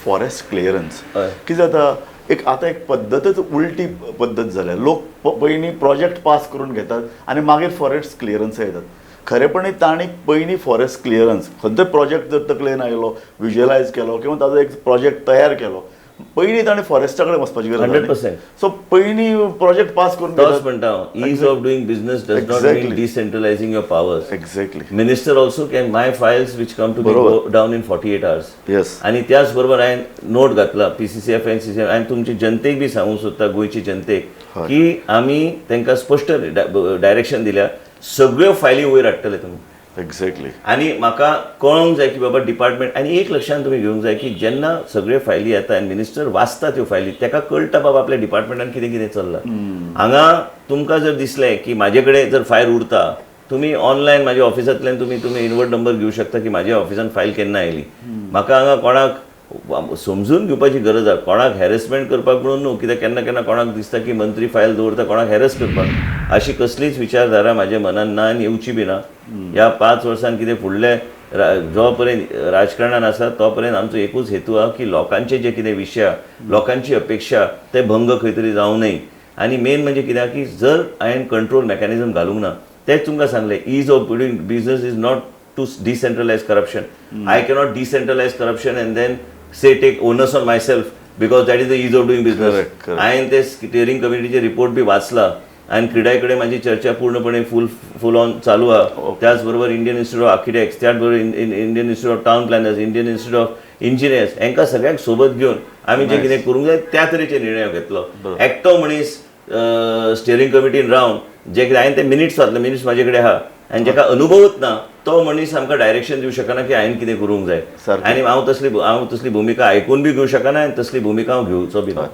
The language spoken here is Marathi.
फॉरेस्ट क्लिअरन्स कितें जाता एक आतां एक पद्दतच उलटी पद्दत जाल्या लोक पयलीं प्रोजेक्ट पास करून घेतात आनी मागीर फॉरेस्ट क्लिअरन्स येतात खरेपणी तांणी पयलीं फॉरेस्ट क्लिअरन्स खंयचोय प्रोजेक्ट जर तकलेन आयलो विज्युअलायज केलो किंवा ताजो एक प्रोजेक्ट तयार केलो पयलीं ताणें फॉरेस्टा कडेन वचपाची गरज 100%. सो पयलीं प्रोजेक्ट पास करून तोच म्हणटा ease of doing business does not mean decentralizing your powers. Exactly minister also can my files which come to go down in 48 hours. Yes आणि त्याच बरोबर हांवें नोट घातला PCCF NCCF हांवें तुमची जनतेक बी सांगूंक सोदता गोंयची जनतेक की आमी तांकां स्पश्ट डायरेक्शन दिल्या सगळ्यो फायली वयर हाडटले तुमी. एक्झॅक्टली आणि म्हाका कळोंक जाय की बाबा डिपार्टमेंट आणि एक लक्षांत तुमी घेवंक जाय की जेन्ना सगळ्यो फायली येता आनी मिनिस्टर वाचता त्यो फायली ताका कळटा बाबा आपल्या डिपार्टमेंटान कितें कितें चल्लां. हांगा तुमकां जर दिसलें की म्हाजे कडेन जर फायल उरता तुमी ऑनलायन म्हाज्या ऑफिसांतल्यान तुमी इनवर्ट नंबर घेवंक शकता की म्हाज्या ऑफिसान फायल केन्ना आयली. म्हाका हांगा कोणाक समजून घेवपाची गरज आसा कोणाक हॅरेसमेंट करपाक म्हणून न्हू कित्याक केन्ना केन्ना कोणाक दिसता की मंत्री फायल दवरता कोणाक हॅरेस करपाक अशी कसलीच विचारधारा म्हाज्या मनान ना आनी येवची बी ना. ह्या 5 वर्सांत कितें फुडले जो पर्यंत राजकारणान आसा तो पर्यंत आमचो एकूच हेतू आहा की लोकांचे जे कितें विशय लोकांची अपेक्षा ते भंग खंय तरी जावं न्हय. आनी मेन म्हणजे कित्याक की जर हांवें कंट्रोल मेकॅनिझम घालूंक ना तेच तुमकां सांगलें ease of doing business is not to decentralize corruption. I cannot decentralize corruption and then say take onus on myself because that is the ease of doing business. हांवें ते स्टिअरिंग कमिटीचे रिपोर्ट बी वाचला आनी क्रीडाय कडेन म्हाजी चर्चा पूर्णपणे फूल ऑन चालू आहा. त्याच बरोबर इंडियन इन्स्टिट्यूट ऑफ आर्किटेक्ट्स त्याच बरोबर Indian institute of town planners Indian institute of engineers हांकां सगळ्यांक सोबत घेवन आमी जे कितें करूंक जाय त्या तरेचे निर्णय घेतलो. एकटो मनीस स्टिअरिंग कमिटीन रावन जे कितें हांवें ते मिनिट्स वाचले मिनिट्स म्हाजे कडेन आहा आनी जाका अनुभवच ना तो मनीस आमकां डायरेक्शन दिवंक शकना की हांवें कितें करूंक जाय. आनी हांव तसली भुमिका आयकून बी घेवंक शकना आनी तसली भुमिका हांव घेवचो बी ना.